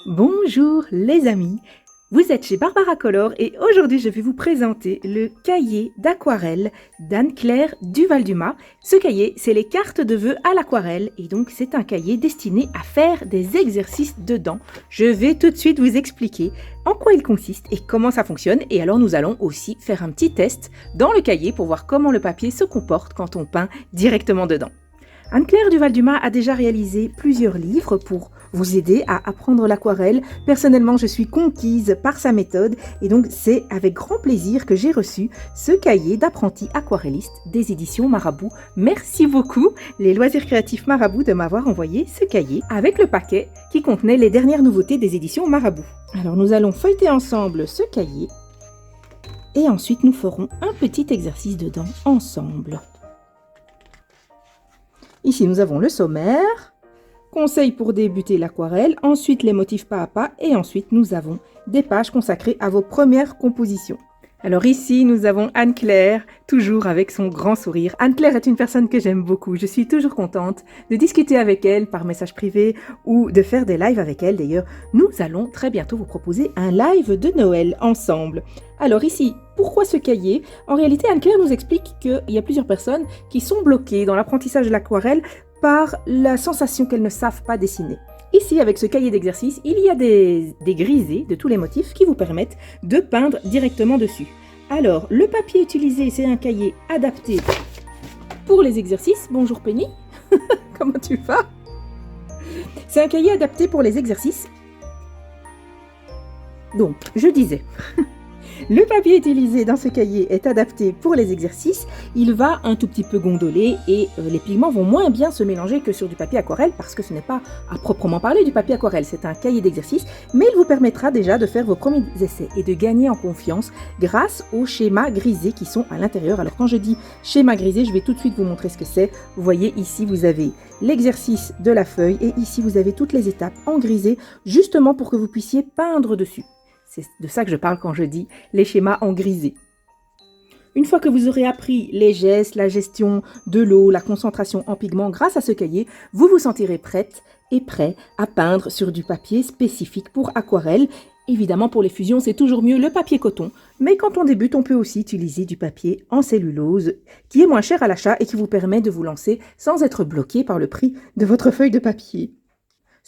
Bonjour les amis, vous êtes chez Barbara Color et aujourd'hui je vais vous présenter le cahier d'aquarelle d'Anne-Claire Duval-Dumas. Ce cahier, c'est les cartes de vœux à l'aquarelle et donc c'est un cahier destiné à faire des exercices dedans. Je vais tout de suite vous expliquer en quoi il consiste et comment ça fonctionne, et alors nous allons aussi faire un petit test dans le cahier pour voir comment le papier se comporte quand on peint directement dedans. Anne-Claire Duval-Dumas a déjà réalisé plusieurs livres pour vous aider à apprendre l'aquarelle. Personnellement, je suis conquise par sa méthode et donc c'est avec grand plaisir que j'ai reçu ce cahier d'apprenti aquarelliste des éditions Marabout. Merci beaucoup les loisirs créatifs Marabout de m'avoir envoyé ce cahier avec le paquet qui contenait les dernières nouveautés des éditions Marabout. Alors nous allons feuilleter ensemble ce cahier et ensuite nous ferons un petit exercice dedans ensemble. Ici, nous avons le sommaire, conseils pour débuter l'aquarelle, ensuite les motifs pas à pas et ensuite nous avons des pages consacrées à vos premières compositions. Alors ici, nous avons Anne-Claire, toujours avec son grand sourire. Anne-Claire est une personne que j'aime beaucoup. Je suis toujours contente de discuter avec elle par message privé ou de faire des lives avec elle. D'ailleurs, nous allons très bientôt vous proposer un live de Noël ensemble. Alors ici, pourquoi ce cahier? En réalité, Anne-Claire nous explique qu'il y a plusieurs personnes qui sont bloquées dans l'apprentissage de l'aquarelle par la sensation qu'elles ne savent pas dessiner. Ici, avec ce cahier d'exercice, il y a des grisés de tous les motifs qui vous permettent de peindre directement dessus. Alors, le papier utilisé, c'est un cahier adapté pour les exercices. Bonjour Penny, comment tu vas? C'est un cahier adapté pour les exercices. Donc, je disais... Le papier utilisé dans ce cahier est adapté pour les exercices, il va un tout petit peu gondoler et les pigments vont moins bien se mélanger que sur du papier aquarelle parce que ce n'est pas à proprement parler du papier aquarelle, c'est un cahier d'exercice, mais il vous permettra déjà de faire vos premiers essais et de gagner en confiance grâce aux schémas grisés qui sont à l'intérieur. Alors quand je dis schéma grisé, je vais tout de suite vous montrer ce que c'est. Vous voyez ici vous avez l'exercice de la feuille et ici vous avez toutes les étapes en grisé justement pour que vous puissiez peindre dessus. C'est de ça que je parle quand je dis les schémas en grisé. Une fois que vous aurez appris les gestes, la gestion de l'eau, la concentration en pigments grâce à ce cahier, vous vous sentirez prête et prêt à peindre sur du papier spécifique pour aquarelle. Évidemment, pour les fusions, c'est toujours mieux le papier coton. Mais quand on débute, on peut aussi utiliser du papier en cellulose qui est moins cher à l'achat et qui vous permet de vous lancer sans être bloqué par le prix de votre feuille de papier.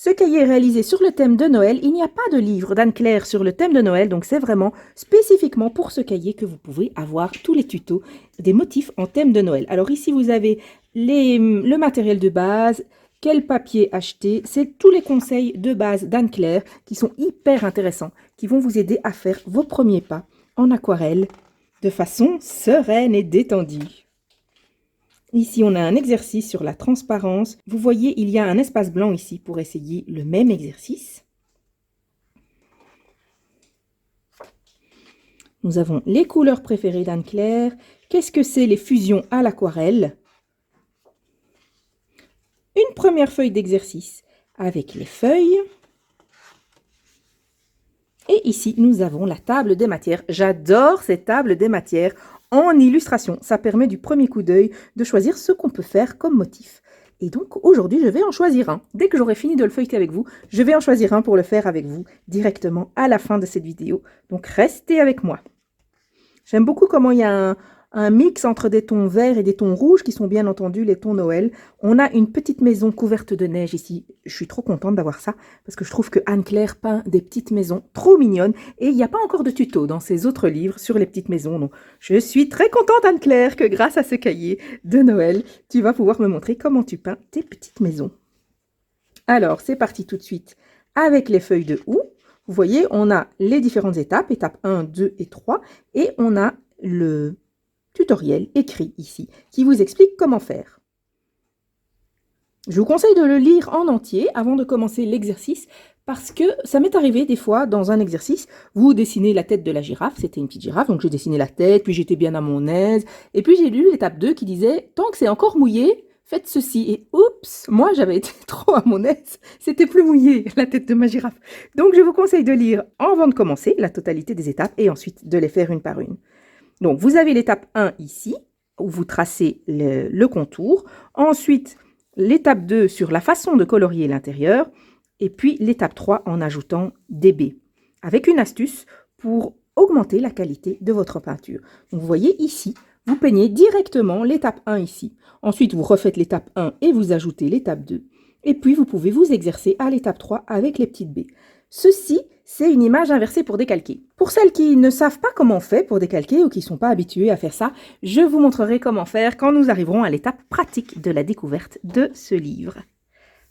Ce cahier est réalisé sur le thème de Noël. Il n'y a pas de livre d'Anne-Claire sur le thème de Noël, donc c'est vraiment spécifiquement pour ce cahier que vous pouvez avoir tous les tutos des motifs en thème de Noël. Alors ici, vous avez le matériel de base, quel papier acheter. C'est tous les conseils de base d'Anne-Claire qui sont hyper intéressants, qui vont vous aider à faire vos premiers pas en aquarelle de façon sereine et détendue. Ici, on a un exercice sur la transparence. Vous voyez, il y a un espace blanc ici pour essayer le même exercice. Nous avons les couleurs préférées d'Anne-Claire. Qu'est-ce que c'est les fusions à l'aquarelle? Une première feuille d'exercice avec les feuilles. Et ici, nous avons la table des matières. J'adore cette table des matières en illustration. Ça permet du premier coup d'œil de choisir ce qu'on peut faire comme motif. Et donc, aujourd'hui, je vais en choisir un. Dès que j'aurai fini de le feuilleter avec vous, je vais en choisir un pour le faire avec vous directement à la fin de cette vidéo. Donc, restez avec moi. J'aime beaucoup comment il y a un mix entre des tons verts et des tons rouges qui sont bien entendu les tons Noël. On a une petite maison couverte de neige ici. Je suis trop contente d'avoir ça parce que je trouve que Anne-Claire peint des petites maisons trop mignonnes et il n'y a pas encore de tuto dans ses autres livres sur les petites maisons. Donc, je suis très contente Anne-Claire que grâce à ce cahier de Noël, tu vas pouvoir me montrer comment tu peins tes petites maisons. Alors, c'est parti tout de suite avec les feuilles de houx. Vous voyez, on a les différentes étapes, étapes 1, 2 et 3 et on a le tutoriel écrit ici qui vous explique comment faire. Je vous conseille de le lire en entier avant de commencer l'exercice parce que ça m'est arrivé des fois dans un exercice, vous dessinez la tête de la girafe, c'était une petite girafe, donc j'ai dessiné la tête, puis j'étais bien à mon aise, et puis j'ai lu l'étape 2 qui disait « Tant que c'est encore mouillé, faites ceci ». Et oups, moi j'avais été trop à mon aise, c'était plus mouillé la tête de ma girafe. Donc je vous conseille de lire avant de commencer la totalité des étapes et ensuite de les faire une par une. Donc, vous avez l'étape 1 ici, où vous tracez le contour. Ensuite, l'étape 2 sur la façon de colorier l'intérieur. Et puis l'étape 3 en ajoutant des baies, avec une astuce pour augmenter la qualité de votre peinture. Donc vous voyez ici, vous peignez directement l'étape 1 ici. Ensuite, vous refaites l'étape 1 et vous ajoutez l'étape 2. Et puis, vous pouvez vous exercer à l'étape 3 avec les petites baies. Ceci, c'est une image inversée pour décalquer. Pour celles qui ne savent pas comment on fait pour décalquer ou qui ne sont pas habituées à faire ça, je vous montrerai comment faire quand nous arriverons à l'étape pratique de la découverte de ce livre.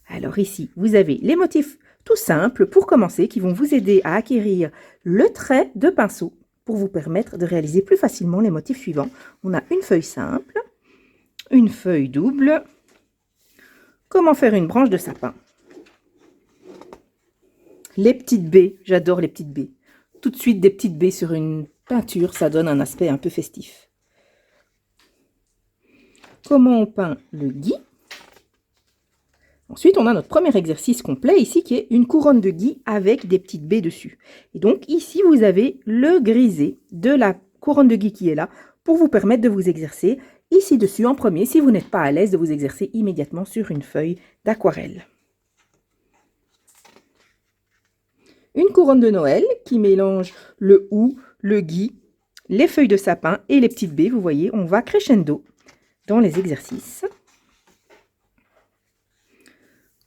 Alors ici, vous avez les motifs tout simples pour commencer qui vont vous aider à acquérir le trait de pinceau pour vous permettre de réaliser plus facilement les motifs suivants. On a une feuille simple, une feuille double. Comment faire une branche de sapin? Les petites baies, j'adore les petites baies. Tout de suite, des petites baies sur une peinture, ça donne un aspect un peu festif. Comment on peint le gui? Ensuite, on a notre premier exercice complet ici qui est une couronne de gui avec des petites baies dessus. Et donc ici, vous avez le grisé de la couronne de gui qui est là pour vous permettre de vous exercer ici dessus en premier si vous n'êtes pas à l'aise de vous exercer immédiatement sur une feuille d'aquarelle. Une couronne de Noël qui mélange le hou, le gui, les feuilles de sapin et les petites baies. Vous voyez, on va crescendo dans les exercices.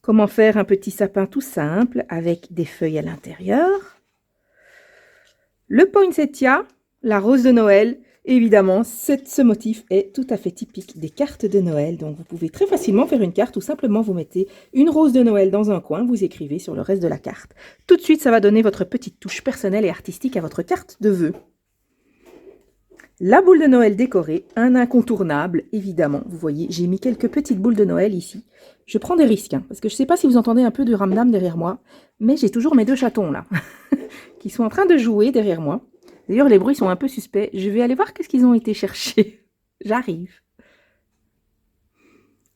Comment faire un petit sapin tout simple avec des feuilles à l'intérieur. Le poinsettia, la rose de Noël. Évidemment, ce motif est tout à fait typique des cartes de Noël. Donc, vous pouvez très facilement faire une carte ou simplement vous mettez une rose de Noël dans un coin, vous écrivez sur le reste de la carte. Tout de suite, ça va donner votre petite touche personnelle et artistique à votre carte de vœux. La boule de Noël décorée, un incontournable, évidemment. Vous voyez, j'ai mis quelques petites boules de Noël ici. Je prends des risques, parce que je ne sais pas si vous entendez un peu du ramdam derrière moi, mais j'ai toujours mes deux chatons là, qui sont en train de jouer derrière moi. D'ailleurs, les bruits sont un peu suspects. Je vais aller voir qu'est-ce qu'ils ont été chercher. J'arrive.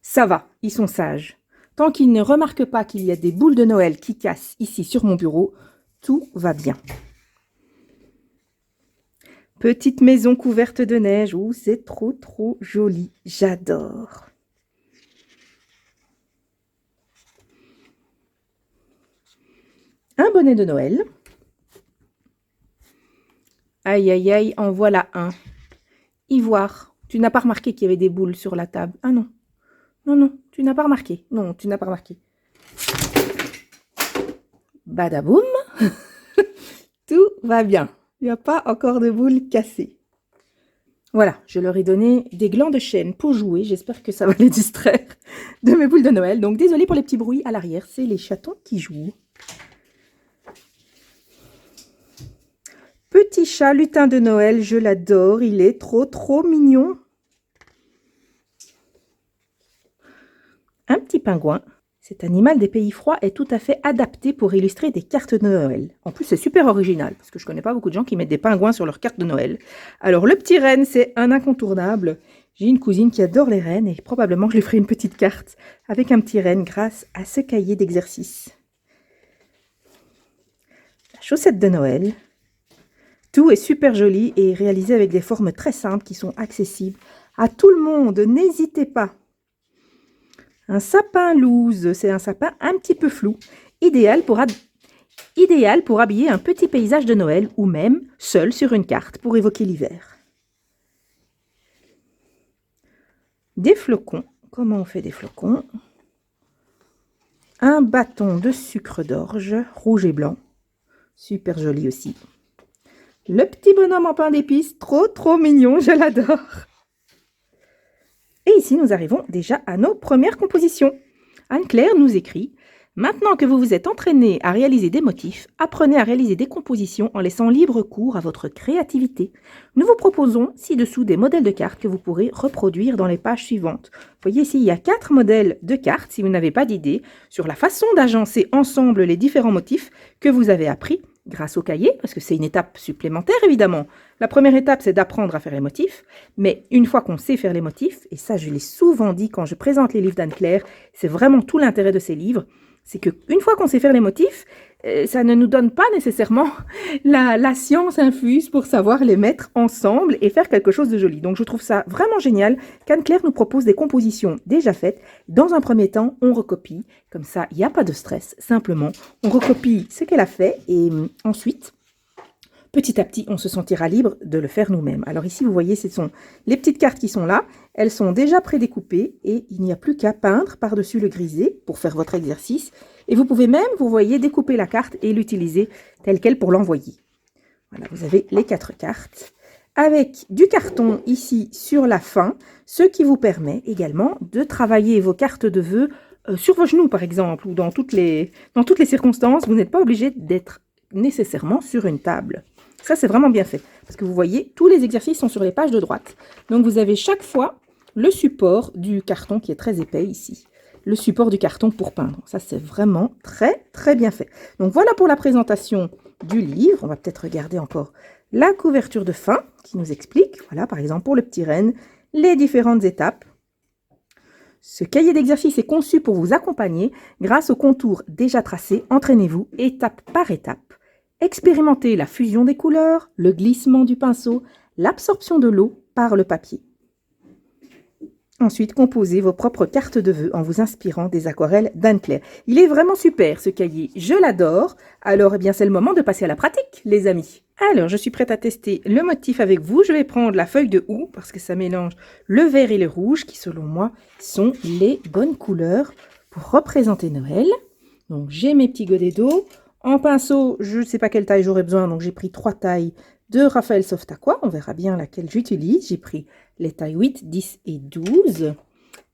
Ça va, ils sont sages. Tant qu'ils ne remarquent pas qu'il y a des boules de Noël qui cassent ici sur mon bureau, tout va bien. Petite maison couverte de neige. Ouh, c'est trop joli. J'adore. Un bonnet de Noël. Aïe, aïe, aïe, en voilà un. Ivoire, tu n'as pas remarqué qu'il y avait des boules sur la table? Ah non. Non, tu n'as pas remarqué. Non, tu n'as pas remarqué. Badaboum. Tout va bien. Il n'y a pas encore de boules cassées. Voilà, je leur ai donné des glands de chêne pour jouer. J'espère que ça va les distraire de mes boules de Noël. Donc, désolé pour les petits bruits à l'arrière. C'est les chatons qui jouent. Petit chat lutin de Noël, je l'adore. Il est trop mignon. Un petit pingouin. Cet animal des pays froids est tout à fait adapté pour illustrer des cartes de Noël. En plus, c'est super original, parce que je ne connais pas beaucoup de gens qui mettent des pingouins sur leurs cartes de Noël. Alors, le petit renne, c'est un incontournable. J'ai une cousine qui adore les rennes, et probablement je lui ferai une petite carte avec un petit renne grâce à ce cahier d'exercice. La chaussette de Noël. Tout est super joli et réalisé avec des formes très simples qui sont accessibles à tout le monde. N'hésitez pas. Un sapin loose, c'est un sapin un petit peu flou, idéal pour habiller un petit paysage de Noël ou même seul sur une carte pour évoquer l'hiver. Des flocons, comment on fait des flocons? Un bâton de sucre d'orge, rouge et blanc, super joli aussi. Le petit bonhomme en pain d'épices, trop mignon, je l'adore. Et ici, nous arrivons déjà à nos premières compositions. Anne-Claire nous écrit « Maintenant que vous vous êtes entraîné à réaliser des motifs, apprenez à réaliser des compositions en laissant libre cours à votre créativité. Nous vous proposons ci-dessous des modèles de cartes que vous pourrez reproduire dans les pages suivantes. Vous voyez ici, il y a 4 modèles de cartes, si vous n'avez pas d'idée, sur la façon d'agencer ensemble les différents motifs que vous avez appris grâce au cahier, parce que c'est une étape supplémentaire évidemment. La première étape, c'est d'apprendre à faire les motifs, mais une fois qu'on sait faire les motifs, et ça je l'ai souvent dit quand je présente les livres d'Anne-Claire, c'est vraiment tout l'intérêt de ces livres, c'est qu'une fois qu'on sait faire les motifs, ça ne nous donne pas nécessairement la science infuse pour savoir les mettre ensemble et faire quelque chose de joli. Donc je trouve ça vraiment génial qu'Anne-Claire nous propose des compositions déjà faites. Dans un premier temps, on recopie, comme ça il n'y a pas de stress, simplement on recopie ce qu'elle a fait et ensuite, petit à petit, on se sentira libre de le faire nous-mêmes. Alors ici, vous voyez, ce sont les petites cartes qui sont là. Elles sont déjà prédécoupées et il n'y a plus qu'à peindre par-dessus le grisé pour faire votre exercice. Et vous pouvez même, vous voyez, découper la carte et l'utiliser telle quelle pour l'envoyer. Voilà, vous avez les 4 cartes avec du carton ici sur la fin, ce qui vous permet également de travailler vos cartes de vœux sur vos genoux, par exemple, ou dans toutes les circonstances. Vous n'êtes pas obligé d'être nécessairement sur une table. Ça, c'est vraiment bien fait. Parce que vous voyez, tous les exercices sont sur les pages de droite. Donc, vous avez chaque fois le support du carton qui est très épais ici. Le support du carton pour peindre. Ça, c'est vraiment très, très bien fait. Donc, voilà pour la présentation du livre. On va peut-être regarder encore la couverture de fin qui nous explique, voilà, par exemple, pour le petit renne, les différentes étapes. Ce cahier d'exercice est conçu pour vous accompagner grâce aux contours déjà tracés. Entraînez-vous étape par étape. Expérimentez la fusion des couleurs, le glissement du pinceau, l'absorption de l'eau par le papier. Ensuite, composez vos propres cartes de vœux en vous inspirant des aquarelles d'Anne-Claire. Il est vraiment super ce cahier, je l'adore. Alors, eh bien, c'est le moment de passer à la pratique, les amis. Alors, je suis prête à tester le motif avec vous. Je vais prendre la feuille de houx parce que ça mélange le vert et le rouge qui, selon moi, sont les bonnes couleurs pour représenter Noël. Donc, j'ai mes petits godets d'eau. En pinceau, je ne sais pas quelle taille j'aurai besoin, donc j'ai pris 3 tailles de Raphaël Soft Aqua. On verra bien laquelle j'utilise. J'ai pris les tailles 8, 10 et 12.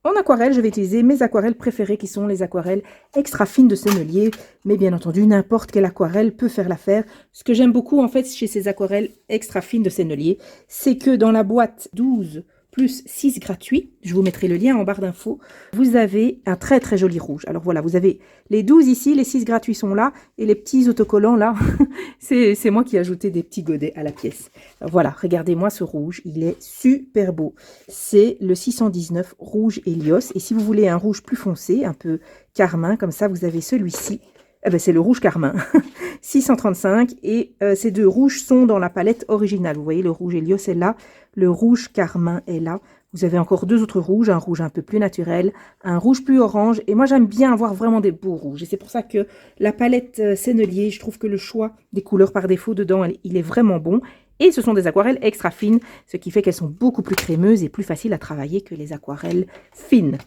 En aquarelle, je vais utiliser mes aquarelles préférées qui sont les aquarelles extra fines de Sennelier. Mais bien entendu, n'importe quelle aquarelle peut faire l'affaire. Ce que j'aime beaucoup en fait chez ces aquarelles extra fines de Sennelier, c'est que dans la boîte 12 plus 6 gratuits, je vous mettrai le lien en barre d'infos, vous avez un très très joli rouge. Alors voilà, vous avez les 12 ici, les 6 gratuits sont là, et les petits autocollants là, c'est moi qui ai ajouté des petits godets à la pièce. Alors voilà, regardez-moi ce rouge, il est super beau. C'est le 619 rouge Helios, et si vous voulez un rouge plus foncé, un peu carmin, comme ça, vous avez celui-ci. Eh ben, c'est le rouge carmin, 635, et ces deux rouges sont dans la palette originale. Vous voyez, le rouge Helios est là, le rouge carmin est là. Vous avez encore 2 autres rouges, un rouge un peu plus naturel, un rouge plus orange, et moi j'aime bien avoir vraiment des beaux rouges. Et c'est pour ça que la palette Sennelier, je trouve que le choix des couleurs par défaut dedans, il est vraiment bon. Et ce sont des aquarelles extra fines, ce qui fait qu'elles sont beaucoup plus crémeuses et plus faciles à travailler que les aquarelles fines.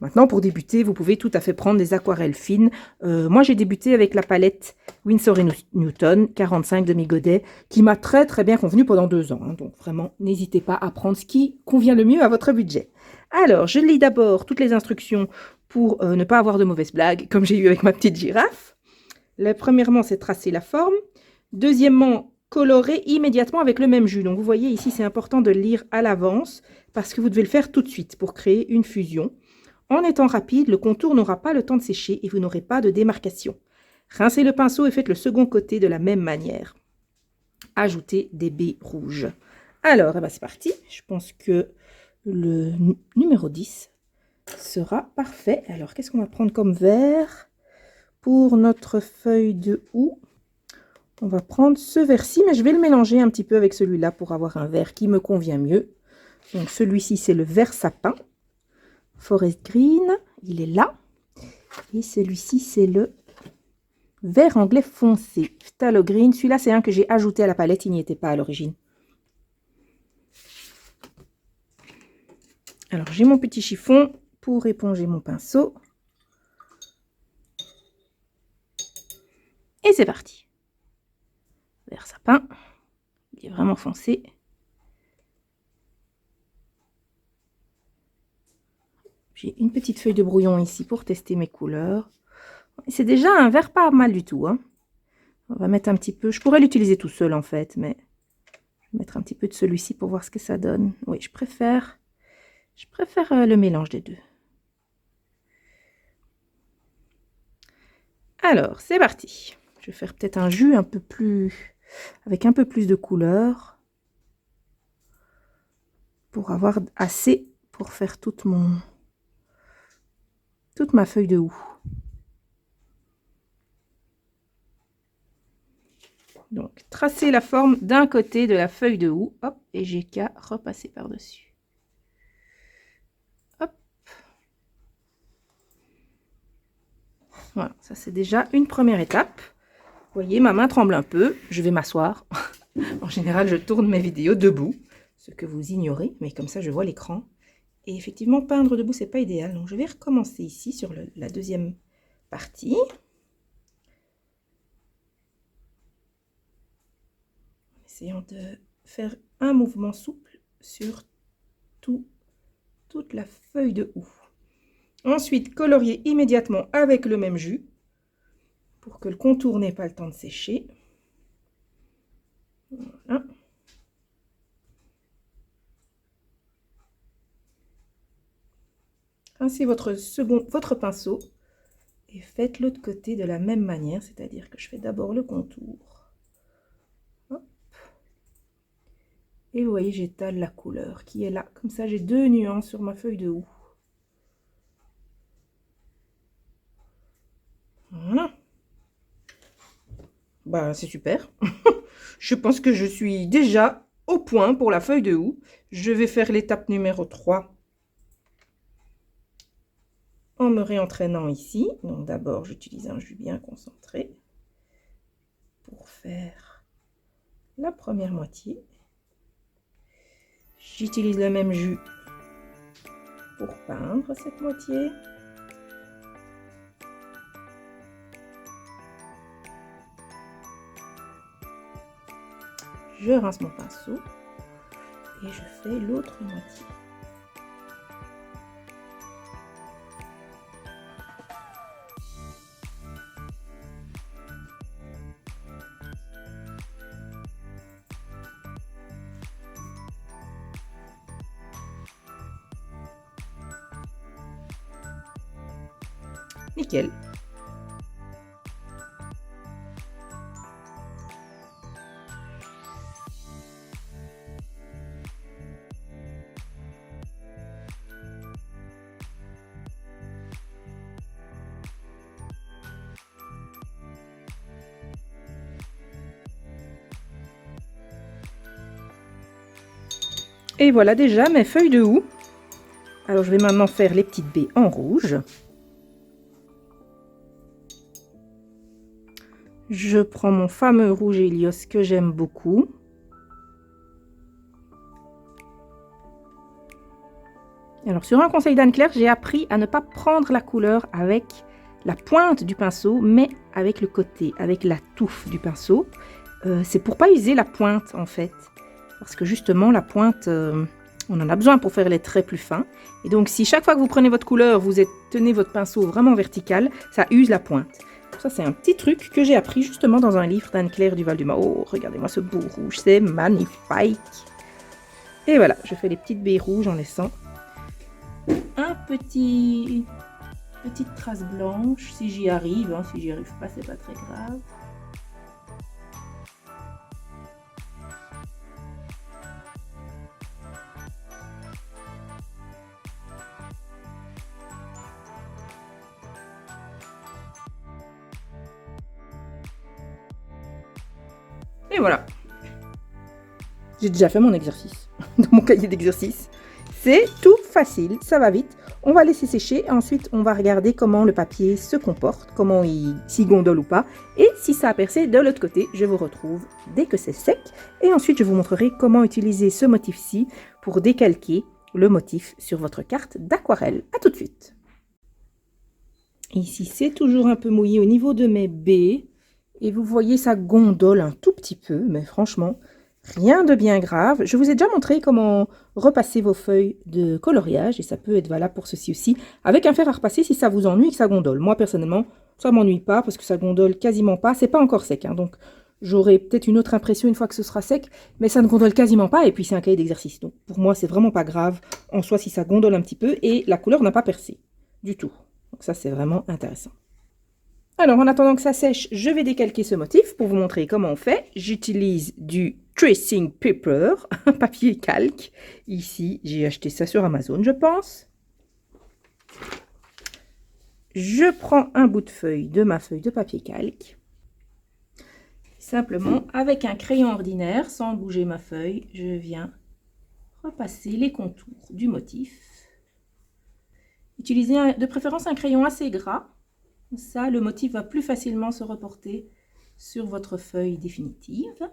Maintenant, pour débuter, vous pouvez tout à fait prendre des aquarelles fines. Moi, j'ai débuté avec la palette Winsor & Newton 45 demi-godets qui m'a très très bien convenu pendant 2 ans. Hein. Donc vraiment, n'hésitez pas à prendre ce qui convient le mieux à votre budget. Alors, je lis d'abord toutes les instructions pour ne pas avoir de mauvaises blagues, comme j'ai eu avec ma petite girafe. Premièrement, c'est tracer la forme. Deuxièmement, colorer immédiatement avec le même jus. Donc vous voyez ici, c'est important de le lire à l'avance parce que vous devez le faire tout de suite pour créer une fusion. En étant rapide, le contour n'aura pas le temps de sécher et vous n'aurez pas de démarcation. Rincez le pinceau et faites le second côté de la même manière. Ajoutez des baies rouges. Alors, c'est parti. Je pense que le numéro 10 sera parfait. Alors, qu'est-ce qu'on va prendre comme vert? Pour notre feuille de houx, on va prendre ce vert-ci, mais je vais le mélanger un petit peu avec celui-là pour avoir un vert qui me convient mieux. Donc, celui-ci, c'est le vert sapin. Forest Green, il est là. Et celui-ci, c'est le vert anglais foncé, Phthalo Green. Celui-là, c'est un que j'ai ajouté à la palette, il n'y était pas à l'origine. Alors, j'ai mon petit chiffon pour éponger mon pinceau. Et c'est parti. Vert sapin, il est vraiment foncé. J'ai une petite feuille de brouillon ici pour tester mes couleurs. C'est déjà un vert pas mal du tout. Hein. On va mettre un petit peu. Je pourrais l'utiliser tout seul en fait, mais je vais mettre un petit peu de celui-ci pour voir ce que ça donne. Oui, je préfère le mélange des deux. Alors, c'est parti. Je vais faire peut-être un jus un peu plus, avec un peu plus de couleur, pour avoir assez pour faire toute ma feuille de houx. Donc, tracez la forme d'un côté de la feuille de houx, hop, et j'ai qu'à repasser par-dessus. Hop. Voilà, ça c'est déjà une première étape. Vous voyez, ma main tremble un peu, je vais m'asseoir. En général, je tourne mes vidéos debout, ce que vous ignorez, mais comme ça je vois l'écran. Et effectivement, peindre debout, c'est pas idéal. Donc, je vais recommencer ici sur la deuxième partie. Essayons de faire un mouvement souple sur toute la feuille de houx. Ensuite, colorier immédiatement avec le même jus pour que le contour n'ait pas le temps de sécher. Voilà. Rincez votre pinceau et faites l'autre côté de la même manière, c'est-à-dire que je fais d'abord le contour. Hop. Et vous voyez, j'étale la couleur qui est là. Comme ça, j'ai deux nuances sur ma feuille de houx. Voilà. Bah, c'est super. Je pense que je suis déjà au point pour la feuille de houx. Je vais faire l'étape numéro 3 en me réentraînant ici. Donc d'abord, j'utilise un jus bien concentré pour faire la première moitié. J'utilise le même jus pour peindre cette moitié. Je rince mon pinceau et je fais l'autre moitié. Nickel. Et voilà déjà mes feuilles de houx. Alors je vais maintenant faire les petites baies en rouge. Je prends mon fameux rouge Helios que j'aime beaucoup. Alors sur un conseil d'Anne-Claire, j'ai appris à ne pas prendre la couleur avec la pointe du pinceau, mais avec le côté, avec la touffe du pinceau. C'est pour pas user la pointe en fait. Parce que justement la pointe, on en a besoin pour faire les traits plus fins. Et donc si chaque fois que vous prenez votre couleur, vous tenez votre pinceau vraiment vertical, ça use la pointe. Ça, c'est un petit truc que j'ai appris justement dans un livre d'Anne-Claire Duval-Dumas. Oh, regardez-moi ce beau rouge, c'est magnifique. Et voilà, je fais les petites baies rouges en laissant une petite trace blanche, si j'y arrive. Hein, si j'y arrive pas, c'est pas très grave. Et voilà. J'ai déjà fait mon exercice dans mon cahier d'exercice. C'est tout facile, ça va vite. On va laisser sécher. Ensuite, on va regarder comment le papier se comporte, comment il s'y gondole ou pas. Et si ça a percé de l'autre côté, je vous retrouve dès que c'est sec. Et ensuite, je vous montrerai comment utiliser ce motif-ci pour décalquer le motif sur votre carte d'aquarelle. A tout de suite. Ici, c'est toujours un peu mouillé au niveau de mes baies. Et vous voyez, ça gondole un tout petit peu, mais franchement, rien de bien grave. Je vous ai déjà montré comment repasser vos feuilles de coloriage, et ça peut être valable pour ceci aussi, avec un fer à repasser si ça vous ennuie et que ça gondole. Moi, personnellement, ça ne m'ennuie pas parce que ça gondole quasiment pas. C'est pas encore sec, hein, donc j'aurai peut-être une autre impression une fois que ce sera sec, mais ça ne gondole quasiment pas, et puis c'est un cahier d'exercice. Donc pour moi, c'est vraiment pas grave en soi si ça gondole un petit peu, et la couleur n'a pas percé du tout. Donc ça, c'est vraiment intéressant. Alors, en attendant que ça sèche, je vais décalquer ce motif pour vous montrer comment on fait. J'utilise du tracing paper, un papier calque. Ici, j'ai acheté ça sur Amazon, je pense. Je prends un bout de feuille de ma feuille de papier calque. Simplement, avec un crayon ordinaire, sans bouger ma feuille, je viens repasser les contours du motif. Utilisez de préférence un crayon assez gras. Ça, le motif va plus facilement se reporter sur votre feuille définitive.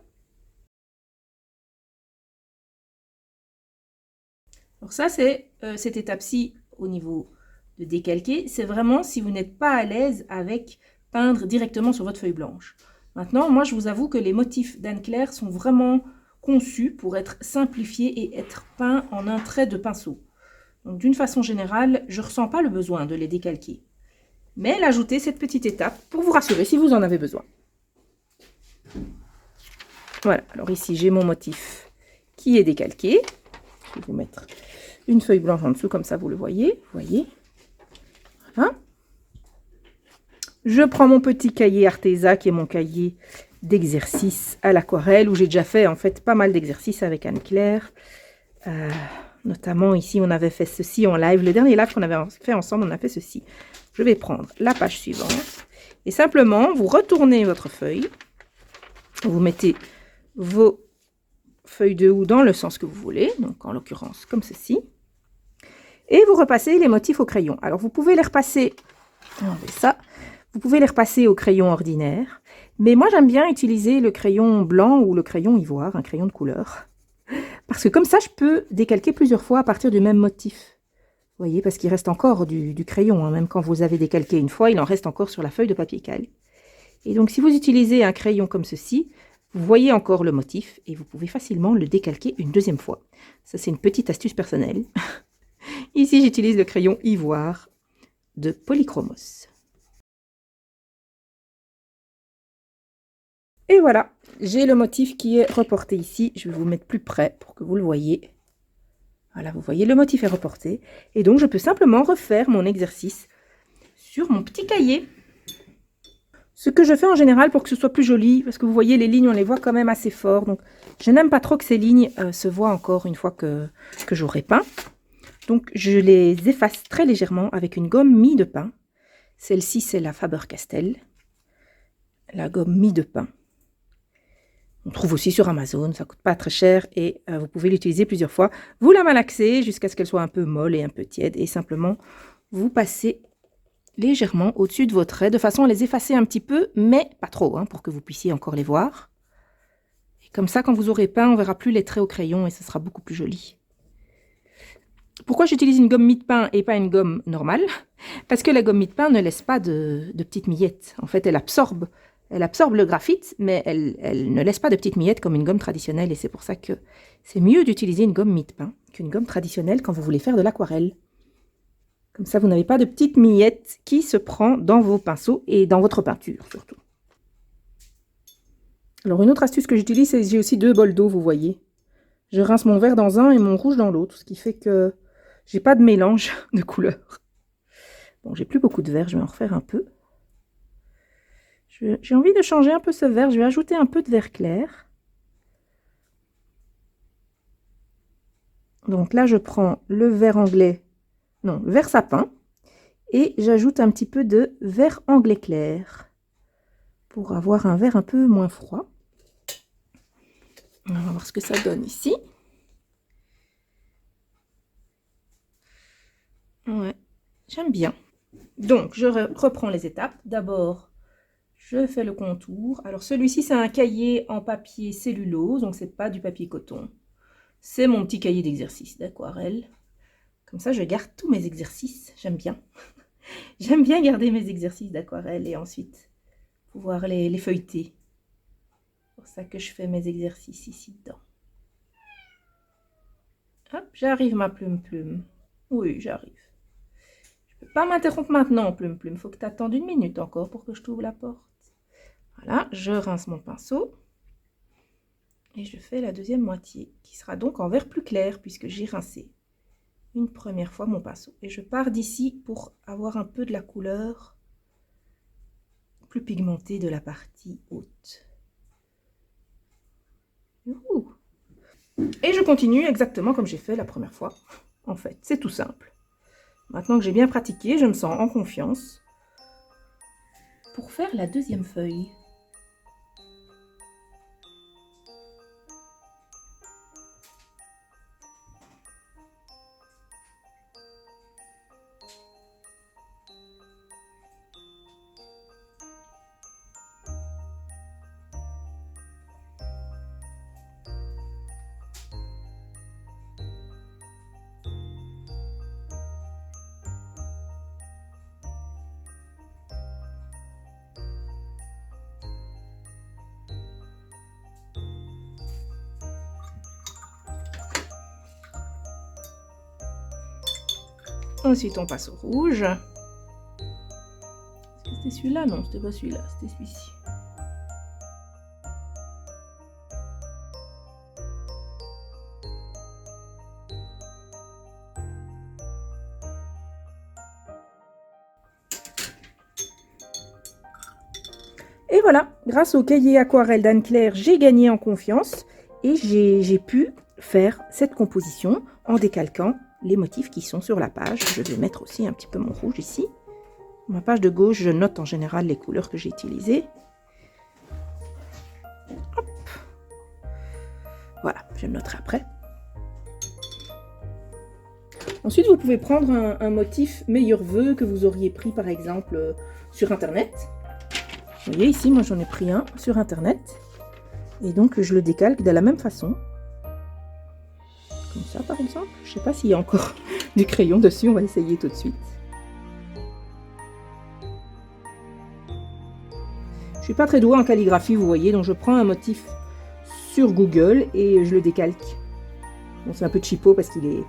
Alors ça, c'est cette étape-ci au niveau de décalquer. C'est vraiment si vous n'êtes pas à l'aise avec peindre directement sur votre feuille blanche. Maintenant, moi, je vous avoue que les motifs d'Anne-Claire sont vraiment conçus pour être simplifiés et être peints en un trait de pinceau. Donc, d'une façon générale, je ne ressens pas le besoin de les décalquer. Mais elle a ajouté cette petite étape pour vous rassurer si vous en avez besoin. Voilà, alors ici, j'ai mon motif qui est décalqué. Je vais vous mettre une feuille blanche en dessous, comme ça, vous le voyez. Vous voyez. Voilà. Je prends mon petit cahier Arteza, qui est mon cahier d'exercice à l'aquarelle, où j'ai déjà fait en fait pas mal d'exercices avec Anne-Claire. Notamment ici, on avait fait ceci en live. Le dernier live qu'on avait fait ensemble, on a fait ceci. Je vais prendre la page suivante. Et simplement, vous retournez votre feuille. Vous mettez vos feuilles de houx dans le sens que vous voulez. Donc, en l'occurrence, comme ceci. Et vous repassez les motifs au crayon. Alors, vous pouvez les repasser... On fait ça. Vous pouvez les repasser au crayon ordinaire, mais moi j'aime bien utiliser le crayon blanc ou le crayon ivoire, un crayon de couleur, parce que comme ça je peux décalquer plusieurs fois à partir du même motif. Vous voyez, parce qu'il reste encore du crayon, hein. Même quand vous avez décalqué une fois, il en reste encore sur la feuille de papier calque. Et donc si vous utilisez un crayon comme ceci, vous voyez encore le motif et vous pouvez facilement le décalquer une deuxième fois. Ça c'est une petite astuce personnelle. Ici j'utilise le crayon ivoire de Polychromos. Et voilà, j'ai le motif qui est reporté ici. Je vais vous mettre plus près pour que vous le voyez. Voilà, vous voyez, le motif est reporté. Et donc, je peux simplement refaire mon exercice sur mon petit cahier. Ce que je fais en général pour que ce soit plus joli, parce que vous voyez, les lignes, on les voit quand même assez fort. Donc, je n'aime pas trop que ces lignes se voient encore une fois que j'aurai peint. Donc, je les efface très légèrement avec une gomme mie de pain. Celle-ci, c'est la Faber-Castell. La gomme mie de pain. On trouve aussi sur Amazon, ça ne coûte pas très cher et vous pouvez l'utiliser plusieurs fois. Vous la malaxez jusqu'à ce qu'elle soit un peu molle et un peu tiède et simplement vous passez légèrement au-dessus de vos traits de façon à les effacer un petit peu, mais pas trop, hein, pour que vous puissiez encore les voir. Et comme ça, quand vous aurez peint, on ne verra plus les traits au crayon et ce sera beaucoup plus joli. Pourquoi j'utilise une gomme mie de pain et pas une gomme normale? Parce que la gomme mie de pain ne laisse pas de petites miettes. En fait, elle absorbe le graphite, mais elle ne laisse pas de petites miettes comme une gomme traditionnelle. Et c'est pour ça que c'est mieux d'utiliser une gomme mie de pain qu'une gomme traditionnelle quand vous voulez faire de l'aquarelle. Comme ça, vous n'avez pas de petites miettes qui se prennent dans vos pinceaux et dans votre peinture, surtout. Alors, une autre astuce que j'utilise, c'est que j'ai aussi 2 bols d'eau, vous voyez. Je rince mon vert dans un et mon rouge dans l'autre, ce qui fait que j'ai pas de mélange de couleurs. Bon, j'ai plus beaucoup de vert, je vais en refaire un peu. J'ai envie de changer un peu ce vert, je vais ajouter un peu de vert clair. Donc là, je prends le vert anglais, non, le vert sapin, et j'ajoute un petit peu de vert anglais clair, pour avoir un vert un peu moins froid. On va voir ce que ça donne ici. Ouais, j'aime bien. Donc, je reprends les étapes. D'abord, je fais le contour. Alors, celui-ci, c'est un cahier en papier cellulose, donc c'est pas du papier coton. C'est mon petit cahier d'exercice d'aquarelle. Comme ça, je garde tous mes exercices. J'aime bien. J'aime bien garder mes exercices d'aquarelle et ensuite pouvoir les feuilleter. C'est pour ça que je fais mes exercices ici dedans. Hop, j'arrive ma plume. Oui, j'arrive. Je ne peux pas m'interrompre maintenant, plume. Il faut que tu attendes 1 minute encore pour que je t'ouvre la porte. Voilà, je rince mon pinceau. Et je fais la deuxième moitié, qui sera donc en vert plus clair, puisque j'ai rincé une première fois mon pinceau. Et je pars d'ici pour avoir un peu de la couleur plus pigmentée de la partie haute. Youhou. Et je continue exactement comme j'ai fait la première fois. En fait, c'est tout simple. Maintenant que j'ai bien pratiqué, je me sens en confiance pour faire la deuxième feuille. Ensuite, on passe au rouge. C'était celui-là? Non, c'était pas celui-là, c'était celui-ci. Et voilà, grâce au cahier aquarelle d'Anne-Claire, j'ai gagné en confiance et j'ai pu faire cette composition en décalquant les motifs qui sont sur la page. Je vais mettre aussi un petit peu mon rouge ici. Ma page de gauche, je note en général les couleurs que j'ai utilisées. Hop. Voilà, je le noterai après. Ensuite, vous pouvez prendre un motif meilleur vœu que vous auriez pris par exemple sur internet. Vous voyez ici, moi j'en ai pris un sur internet. Et donc je le décalque de la même façon. Comme ça par exemple. Je ne sais pas s'il y a encore du crayon dessus, on va essayer tout de suite. Je ne suis pas très douée en calligraphie, vous voyez, donc je prends un motif sur Google et je le décalque. Bon, c'est un peu cheapo parce qu'il est...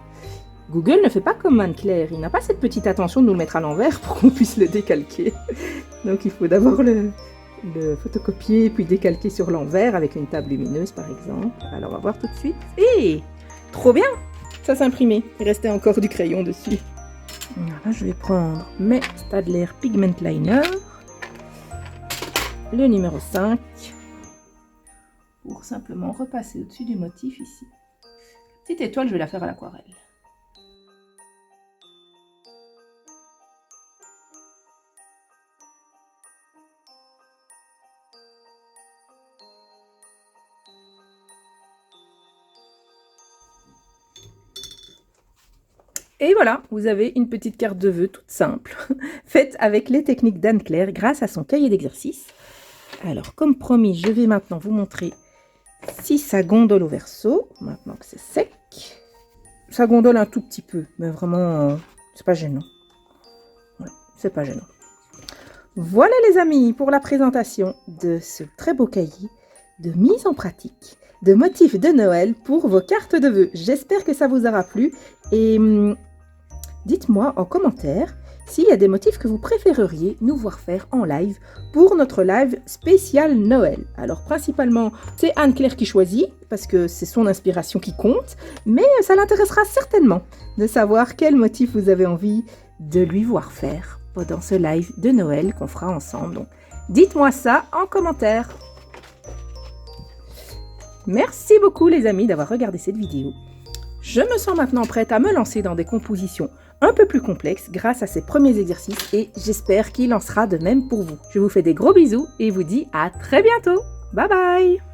Google ne fait pas comme Anne-Claire, il n'a pas cette petite attention de nous le mettre à l'envers pour qu'on puisse le décalquer. Donc il faut d'abord le photocopier puis décalquer sur l'envers avec une table lumineuse par exemple. Alors on va voir tout de suite. Et trop bien! Ça s'est imprimé, il restait encore du crayon dessus. Voilà, je vais prendre mes Staedtler Pigment Liner, le numéro 5, pour simplement repasser au-dessus du motif ici. Petite étoile, je vais la faire à l'aquarelle. Et voilà, vous avez une petite carte de vœux toute simple, faite avec les techniques d'Anne-Claire grâce à son cahier d'exercice. Alors, comme promis, je vais maintenant vous montrer si ça gondole au verso, maintenant que c'est sec. Ça gondole un tout petit peu, mais vraiment, c'est pas gênant. Voilà, c'est pas gênant. Voilà les amis, pour la présentation de ce très beau cahier de mise en pratique de motifs de Noël pour vos cartes de vœux. J'espère que ça vous aura plu et... dites-moi en commentaire s'il y a des motifs que vous préféreriez nous voir faire en live pour notre live spécial Noël. Alors principalement, c'est Anne-Claire qui choisit, parce que c'est son inspiration qui compte, mais ça l'intéressera certainement de savoir quel motif vous avez envie de lui voir faire pendant ce live de Noël qu'on fera ensemble. Donc, dites-moi ça en commentaire. Merci beaucoup les amis d'avoir regardé cette vidéo. Je me sens maintenant prête à me lancer dans des compositions un peu plus complexes grâce à ces premiers exercices et j'espère qu'il en sera de même pour vous. Je vous fais des gros bisous et vous dis à très bientôt. Bye bye!